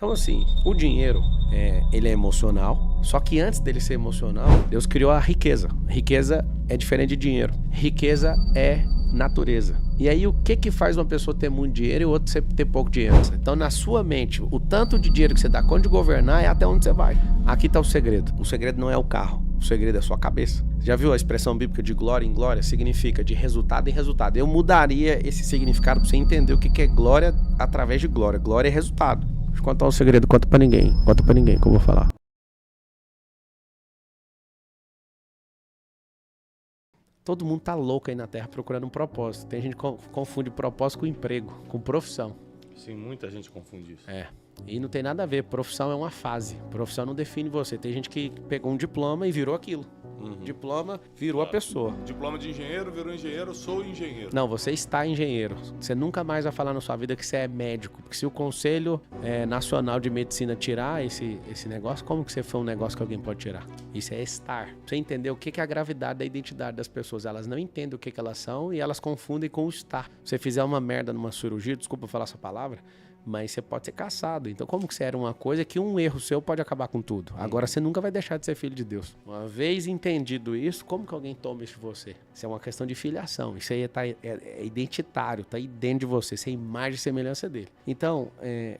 Então, assim, o dinheiro, ele é emocional, só que antes dele ser emocional, Deus criou a riqueza. Riqueza é diferente de dinheiro. Riqueza é natureza. E aí, o que faz uma pessoa ter muito dinheiro e o outro ter pouco dinheiro? Então, na sua mente, o tanto de dinheiro que você dá conta de governar é até onde você vai. Aqui está o segredo. O segredo não é o carro. O segredo é a sua cabeça. Já viu a expressão bíblica de glória em glória? Significa de resultado em resultado. Eu mudaria esse significado para você entender o que é glória através de glória. Glória é resultado. Deixa eu contar um segredo, conta pra ninguém que eu vou falar. Todo mundo tá louco aí na Terra procurando um propósito. Tem gente que confunde propósito com emprego, com profissão. Sim, muita gente confunde isso. E não tem nada a ver, profissão é uma fase. Profissão não define você. Tem gente que pegou um diploma e virou aquilo. Diploma virou a pessoa. Diploma de engenheiro, virou engenheiro, sou engenheiro. Não, você está engenheiro. Você nunca mais vai falar na sua vida que você é médico. Porque se o Conselho Nacional de Medicina tirar esse negócio, como que você foi um negócio que alguém pode tirar? Isso é estar. Você entender o que é a gravidade da identidade das pessoas. Elas não entendem o que elas são e elas confundem com o estar. Se você fizer uma merda numa cirurgia, desculpa falar essa palavra, mas você pode ser caçado. Então, como que você era uma coisa que um erro seu pode acabar com tudo? Agora, você nunca vai deixar de ser filho de Deus. Uma vez entendido isso, como que alguém toma isso de você? Isso é uma questão de filiação. Isso aí é identitário, tá aí dentro de você. Isso é imagem e semelhança dele. Então,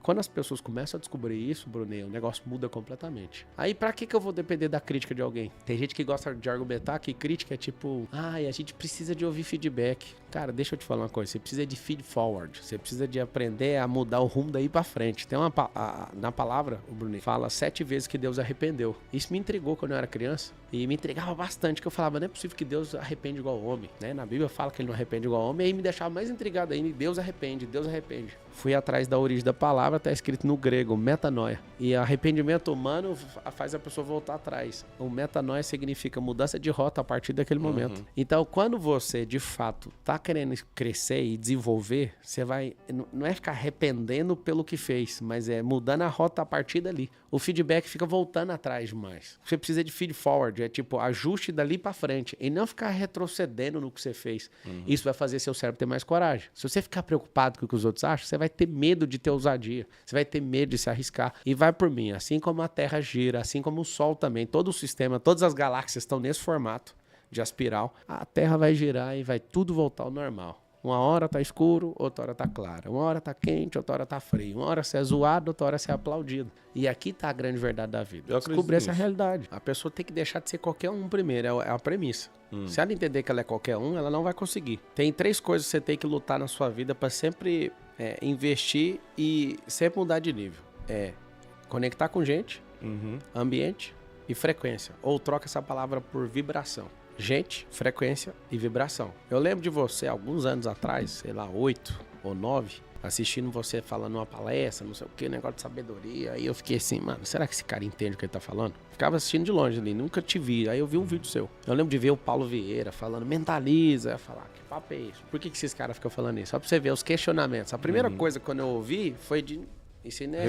quando as pessoas começam a descobrir isso, Brunet, o negócio muda completamente. Aí, pra que eu vou depender da crítica de alguém? Tem gente que gosta de argumentar que crítica é tipo, a gente precisa de ouvir feedback. Cara, deixa eu te falar uma coisa. Você precisa de feed forward. Você precisa de aprender a mudar o rumo daí pra frente. Tem na palavra, o Brunet fala 7 vezes que Deus arrependeu. Isso me intrigou quando eu era criança. E me intrigava bastante, que eu falava, não é possível que Deus arrepende igual homem, né? Na Bíblia fala que ele não arrepende igual homem, e aí me deixava mais intrigado ainda. Deus arrepende, Deus arrepende. Fui atrás da origem da palavra, tá escrito no grego, metanoia. E arrependimento humano faz a pessoa voltar atrás. O metanoia significa mudança de rota a partir daquele momento. Então, quando você, de fato, tá querendo crescer e desenvolver, você vai, não é ficar arrependendo pelo que fez, mas é mudando a rota a partir dali. O feedback fica voltando atrás demais. Você precisa de feed forward, é tipo ajuste dali pra frente, e não ficar retrocedendo no que você fez. Isso vai fazer seu cérebro ter mais coragem. Se você ficar preocupado com o que os outros acham, você vai ter medo de ter ousadia, você vai ter medo de se arriscar. E vai por mim, assim como a Terra gira, assim como o Sol também, todo o sistema, todas as galáxias estão nesse formato de espiral, a Terra vai girar e vai tudo voltar ao normal. Uma hora tá escuro, outra hora tá claro. Uma hora tá quente, outra hora tá frio. Uma hora você é zoado, outra hora você é aplaudido. E aqui tá a grande verdade da vida. Descobrir essa realidade. A pessoa tem que deixar de ser qualquer um primeiro, é a premissa. Se ela entender que ela é qualquer um, ela não vai conseguir. Tem 3 coisas que você tem que lutar na sua vida para sempre investir e sempre mudar de nível. Conectar com gente, ambiente e frequência. Ou troca essa palavra por vibração. Gente, frequência e vibração. Eu lembro de você alguns anos atrás, sei lá, 8 ou 9, assistindo você falando uma palestra, não sei o que, negócio de sabedoria. Aí eu fiquei assim, mano, será que esse cara entende o que ele tá falando? Ficava assistindo de longe ali, nunca te vi. Aí eu vi um vídeo seu. Eu lembro de ver o Paulo Vieira falando, mentaliza. Eu ia falar, que papo é isso? Por que esses caras ficam falando isso? Só pra você ver os questionamentos. A primeira coisa quando eu ouvi foi de... Isso não é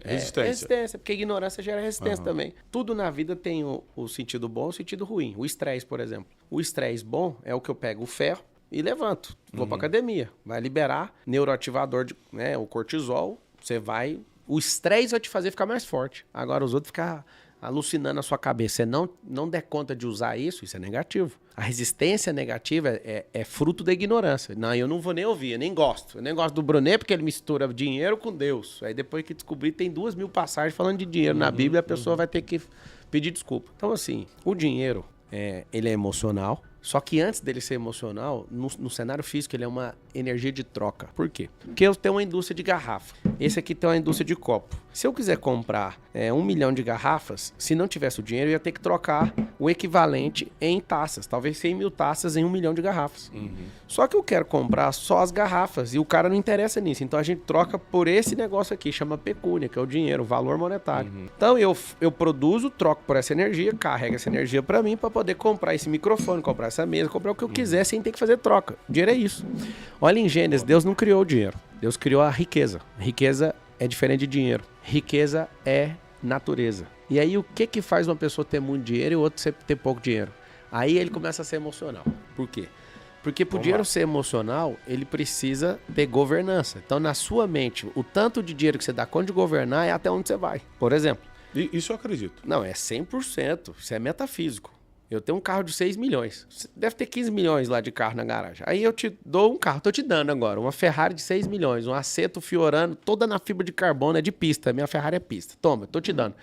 resistência, porque ignorância gera resistência também. Tudo na vida tem o sentido bom e o sentido ruim. O estresse, por exemplo. O estresse bom é o que eu pego o ferro e levanto. Vou pra academia. Vai liberar neuroativador, o cortisol. Você vai... O estresse vai te fazer ficar mais forte. Agora os outros ficam alucinando na sua cabeça. Você não der conta de usar isso é negativo. A resistência negativa é fruto da ignorância. Não, eu não vou nem ouvir, eu nem gosto. Eu nem gosto do Brunet porque ele mistura dinheiro com Deus. Aí depois que descobri, tem 2.000 passagens falando de dinheiro na Bíblia, a pessoa vai ter que pedir desculpa. Então assim, o dinheiro, ele é emocional. Só que antes dele ser emocional, no cenário físico, ele é uma energia de troca. Por quê? Porque eu tenho uma indústria de garrafa. Esse aqui tem uma indústria de copo. Se eu quiser comprar 1 milhão de garrafas, se não tivesse o dinheiro, eu ia ter que trocar o equivalente em taças. Talvez 100 mil taças em 1 milhão de garrafas. Só que eu quero comprar só as garrafas e o cara não interessa nisso. Então a gente troca por esse negócio aqui, chama pecúnia, que é o dinheiro, o valor monetário. Então eu produzo, troco por essa energia, carrego essa energia para mim para poder comprar esse microfone, comprar essa mesa, comprar o que eu quiser sem ter que fazer troca. O dinheiro é isso. Olha em Gênesis, Deus não criou o dinheiro. Deus criou a riqueza. Riqueza é diferente de dinheiro. Riqueza é natureza. E aí o que faz uma pessoa ter muito dinheiro e o outro ter pouco dinheiro? Aí ele começa a ser emocional. Por quê? Porque pro dinheiro ser emocional, ele precisa ter governança. Então, na sua mente, o tanto de dinheiro que você dá conta de governar é até onde você vai. Por exemplo. Isso eu acredito. Não, é 100%. Isso é metafísico. Eu tenho um carro de 6 milhões. Você deve ter 15 milhões lá de carro na garagem. Aí eu te dou um carro. Tô te dando agora. Uma Ferrari de 6 milhões. Um Aceto Fiorano, toda na fibra de carbono. É de pista. Minha Ferrari é pista. Toma, tô te dando.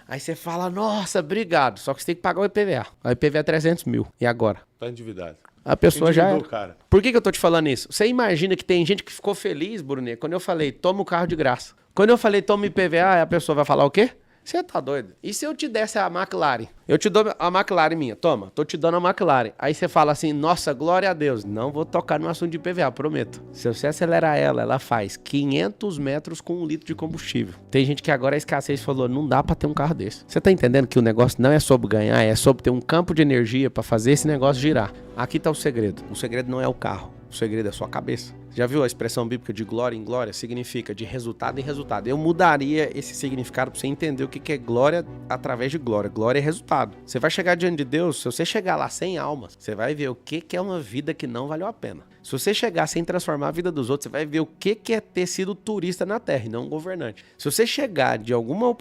Aí você fala, nossa, obrigado. Só que você tem que pagar o IPVA. O IPVA é 300 mil. E agora? Tá endividado. A pessoa já é. Cara. Por que eu tô te falando isso? Você imagina que tem gente que ficou feliz, Brunet, quando eu falei, toma o carro de graça. Quando eu falei, toma IPVA, a pessoa vai falar o quê? Você tá doido? E se eu te desse a McLaren? Eu te dou a McLaren minha, toma, tô te dando a McLaren. Aí você fala assim, nossa, glória a Deus. Não vou tocar no assunto de IPVA, prometo. Se você acelerar ela faz 500 metros com 1 litro de combustível. Tem gente que agora a escassez falou, não dá pra ter um carro desse. Você tá entendendo que o negócio não é sobre ganhar, é sobre ter um campo de energia pra fazer esse negócio girar. Aqui tá o segredo. O segredo não é o carro. O segredo é a sua cabeça. Já viu a expressão bíblica de glória em glória? Significa de resultado em resultado. Eu mudaria esse significado para você entender o que é glória através de glória. Glória é resultado. Você vai chegar diante de Deus, se você chegar lá sem alma, você vai ver o que é uma vida que não valeu a pena. Se você chegar sem transformar a vida dos outros, você vai ver o que é ter sido turista na terra e não um governante. Se você chegar de alguma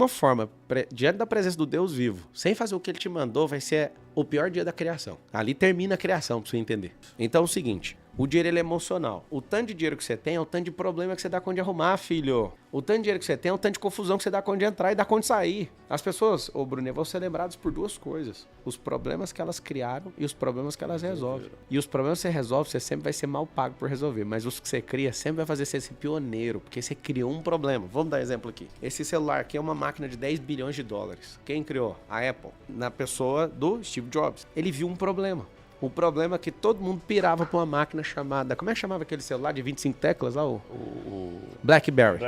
forma diante da presença do Deus vivo, sem fazer o que ele te mandou, vai ser o pior dia da criação. Ali termina a criação, pra você entender. Então é o seguinte, o dinheiro ele é emocional. O tanto de dinheiro que você tem é o tanto de problema que você dá conta de arrumar, filho. O tanto de dinheiro que você tem é o tanto de confusão que você dá conta de entrar e dá conta de sair. As pessoas, Bruno, vão ser lembradas por duas coisas. Os problemas que elas criaram e os problemas que elas resolvem. E os problemas que você resolve, você sempre vai ser mal pago por resolver. Mas os que você cria sempre vai fazer você ser pioneiro, porque você criou um problema. Vamos dar um exemplo aqui. Esse celular aqui é uma máquina de 10 bilhões de dólares. Quem criou? A Apple. Na pessoa do Steve Jobs. Ele viu um problema. O problema é que todo mundo pirava pra uma máquina chamada... Como é que chamava aquele celular de 25 teclas lá? O BlackBerry.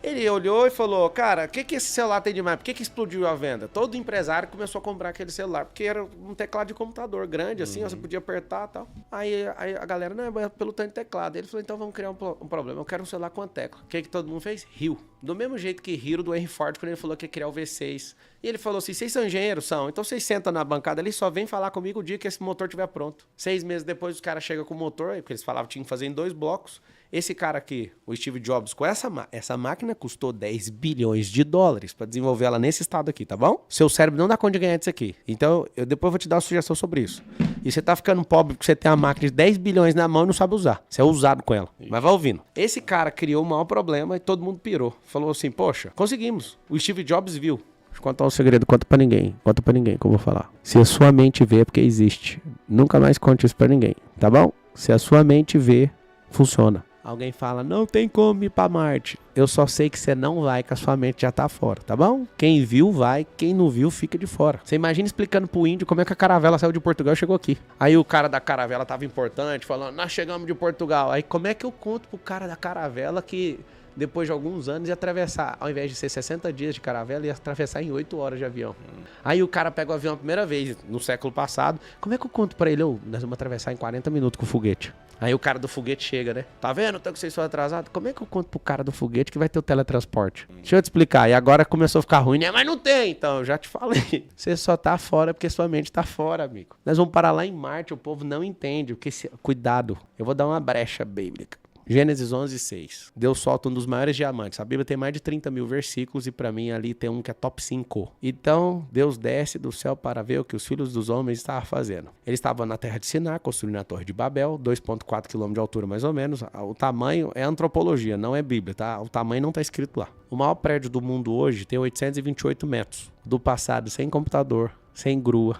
Ele olhou e falou, cara, o que esse celular tem demais? Por que explodiu a venda? Todo empresário começou a comprar aquele celular, porque era um teclado de computador grande, assim, você podia apertar e tal. Aí a galera, não, é pelo tanto de teclado. Ele falou, então vamos criar um problema, eu quero um celular com a tecla. O que todo mundo fez? Riu. Do mesmo jeito que riram do Henry Ford quando ele falou que ia criar o V6. E ele falou assim, vocês são engenheiros? São. Então vocês sentam na bancada ali, só vem falar comigo o dia que esse motor estiver pronto. 6 meses depois os caras chegam com o motor, porque eles falavam que tinham que fazer em 2 blocos. Esse cara aqui, o Steve Jobs, com essa máquina custou 10 bilhões de dólares para desenvolver ela nesse estado aqui, tá bom? Seu cérebro não dá conta de ganhar disso aqui. Então, eu depois vou te dar uma sugestão sobre isso. E você tá ficando pobre porque você tem uma máquina de 10 bilhões na mão e não sabe usar. Você é usado com ela. Mas vai ouvindo. Esse cara criou o maior problema e todo mundo pirou. Falou assim, poxa, conseguimos. O Steve Jobs viu. Deixa eu contar um segredo, conta pra ninguém que eu vou falar. Se a sua mente vê é porque existe. Nunca mais conte isso pra ninguém, tá bom? Se a sua mente vê, funciona. Alguém fala, não tem como ir pra Marte. Eu só sei que você não vai, que a sua mente já tá fora, tá bom? Quem viu, vai. Quem não viu, fica de fora. Você imagina explicando pro índio como é que a caravela saiu de Portugal e chegou aqui. Aí o cara da caravela tava importante, falando, nós chegamos de Portugal. Aí como é que eu conto pro cara da caravela que depois de alguns anos ia atravessar, ao invés de ser 60 dias de caravela, ia atravessar em 8 horas de avião. Aí o cara pega o avião a primeira vez, no século passado. Como é que eu conto pra ele? Nós vamos atravessar em 40 minutos com o foguete. Aí o cara do foguete chega, né? Tá vendo? Tanto que vocês são atrasados. Como é que eu conto pro cara do foguete que vai ter o teletransporte? Deixa eu te explicar. E agora começou a ficar ruim, né? Mas não tem, então. Eu já te falei. Você só tá fora porque sua mente tá fora, amigo. Nós vamos parar lá em Marte. O povo não entende. Cuidado. Eu vou dar uma brecha bíblica. Gênesis 11:6. Deus solta um dos maiores diamantes. A Bíblia tem mais de 30 mil versículos e pra mim ali tem um que é top 5. Então, Deus desce do céu para ver o que os filhos dos homens estavam fazendo. Eles estavam na terra de Sinar, construindo a Torre de Babel, 2,4 km de altura mais ou menos. O tamanho é antropologia, não é Bíblia, tá? O tamanho não tá escrito lá. O maior prédio do mundo hoje tem 828 metros. Do passado, sem computador, sem grua,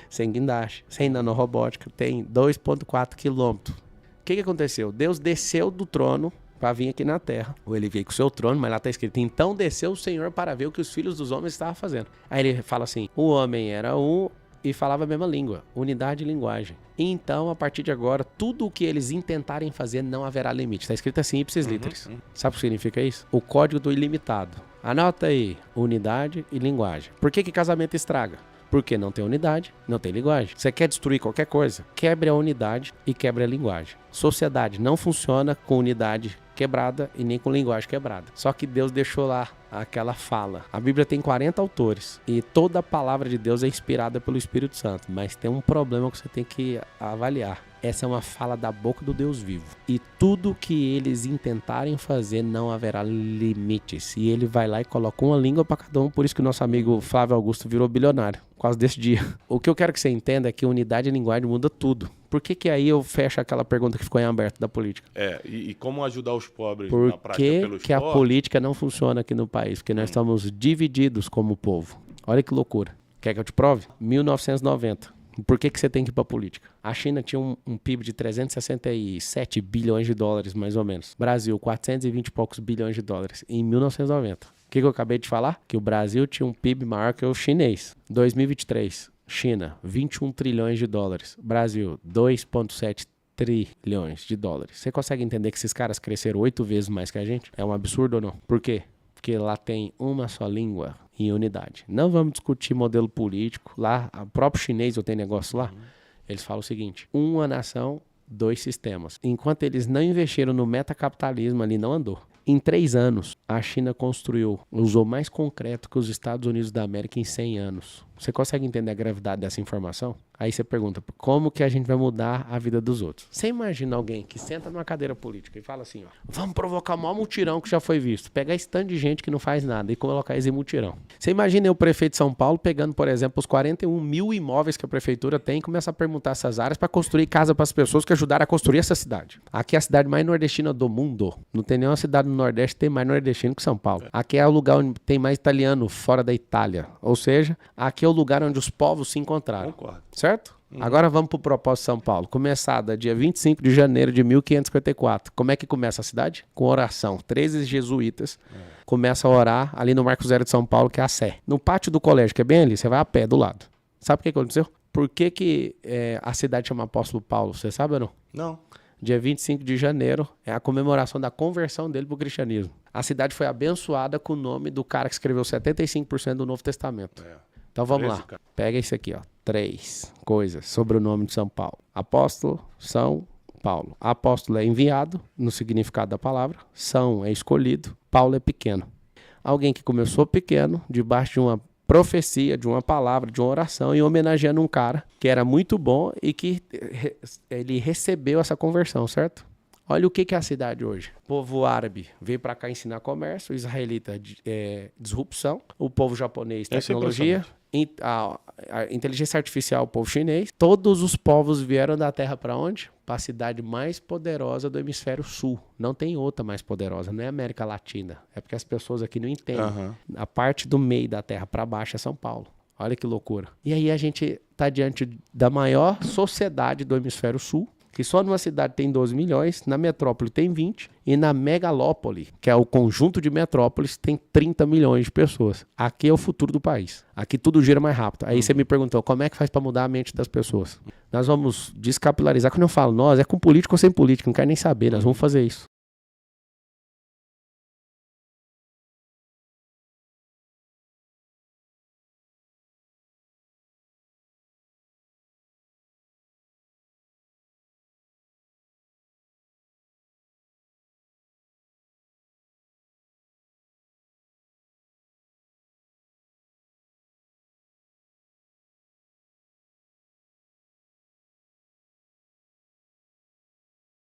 sem guindaste, sem nanorobótica, tem 2,4 quilômetros. O que aconteceu? Deus desceu do trono para vir aqui na terra. Ou ele veio com o seu trono, mas lá está escrito, então desceu o Senhor para ver o que os filhos dos homens estavam fazendo. Aí ele fala assim, o homem era um e falava a mesma língua, unidade de linguagem. Então, a partir de agora, tudo o que eles intentarem fazer não haverá limite. Está escrito assim, ipsis literis. Sabe o que significa isso? O código do ilimitado. Anota aí, unidade e linguagem. Por que casamento estraga? Porque não tem unidade, não tem linguagem. Você quer destruir qualquer coisa? Quebre a unidade e quebre a linguagem. Sociedade não funciona com unidade quebrada e nem com linguagem quebrada. Só que Deus deixou lá aquela fala. A Bíblia tem 40 autores e toda a palavra de Deus é inspirada pelo Espírito Santo, mas tem um problema que você tem que avaliar. Essa é uma fala da boca do Deus vivo. E tudo que eles intentarem fazer não haverá limites. E ele vai lá e coloca uma língua para cada um. Por isso que o nosso amigo Flávio Augusto virou bilionário. Quase desse dia. O que eu quero que você entenda é que unidade de linguagem muda tudo. Por que aí eu fecho aquela pergunta que ficou em aberto da política? E como ajudar os pobres na prática pelo esporte? Que a política não funciona aqui no país? Porque nós estamos divididos como povo. Olha que loucura. Quer que eu te prove? 1990. Por que você tem que ir para a política? A China tinha um PIB de 367 bilhões de dólares, mais ou menos. Brasil, 420 e poucos bilhões de dólares em 1990. O que eu acabei de falar? Que o Brasil tinha um PIB maior que o chinês. 2023, China, 21 trilhões de dólares. Brasil, 2,7 trilhões de dólares. Você consegue entender que esses caras cresceram 8 vezes mais que a gente? É um absurdo ou não? Por quê? Porque lá tem uma só língua em unidade. Não vamos discutir modelo político. Lá, o próprio chinês, eu tenho negócio lá, eles falam o seguinte: uma nação, 2 sistemas. Enquanto eles não investiram no metacapitalismo ali, não andou. Em 3 anos, a China usou mais concreto que os Estados Unidos da América em 100 anos. Você consegue entender a gravidade dessa informação? Aí você pergunta, como que a gente vai mudar a vida dos outros? Você imagina alguém que senta numa cadeira política e fala assim, ó, vamos provocar o maior mutirão que já foi visto. Pegar esse tanto de gente que não faz nada e colocar eles em mutirão. Você imagina o prefeito de São Paulo pegando, por exemplo, os 41 mil imóveis que a prefeitura tem e começa a perguntar essas áreas para construir casa para as pessoas que ajudaram a construir essa cidade. Aqui é a cidade mais nordestina do mundo. Não tem nenhuma cidade no Nordeste que tem mais nordestino que São Paulo. Aqui é o lugar onde tem mais italiano fora da Itália. Ou seja, aqui é o lugar onde os povos se encontraram. Concordo. Certo? Agora vamos para o propósito de São Paulo. Começada dia 25 de janeiro de 1554. Como é que começa a cidade? Com oração. 13 jesuítas começam a orar ali no Marco Zero de São Paulo, que é a Sé. No pátio do colégio, que é bem ali, você vai a pé do lado. Sabe o que aconteceu? Por que a cidade chama Apóstolo Paulo? Você sabe ou não? Não. Dia 25 de janeiro é a comemoração da conversão dele para o cristianismo. A cidade foi abençoada com o nome do cara que escreveu 75% do Novo Testamento. Então vamos lá. Pega isso aqui, ó. 3 coisas sobre o nome de São Paulo. Apóstolo, São Paulo. Apóstolo é enviado, no significado da palavra. São é escolhido. Paulo é pequeno. Alguém que começou pequeno, debaixo de uma profecia, de uma palavra, de uma oração, e homenageando um cara que era muito bom e que ele recebeu essa conversão, certo? Olha o que é a cidade hoje. O povo árabe veio para cá ensinar comércio, o israelita disrupção, o povo japonês tecnologia, a inteligência artificial, o povo chinês. Todos os povos vieram da Terra para onde? Para a cidade mais poderosa do hemisfério sul. Não tem outra mais poderosa, não é América Latina. É porque as pessoas aqui não entendem. A parte do meio da Terra para baixo é São Paulo. Olha que loucura. E aí a gente está diante da maior sociedade do hemisfério sul, que só numa cidade tem 12 milhões, na metrópole tem 20, e na megalópole, que é o conjunto de metrópoles, tem 30 milhões de pessoas. Aqui é o futuro do país. Aqui tudo gira mais rápido. Aí você me perguntou, como é que faz para mudar a mente das pessoas? Nós vamos descapilarizar. Quando eu falo nós, é com político ou sem político, não quero nem saber, nós vamos fazer isso.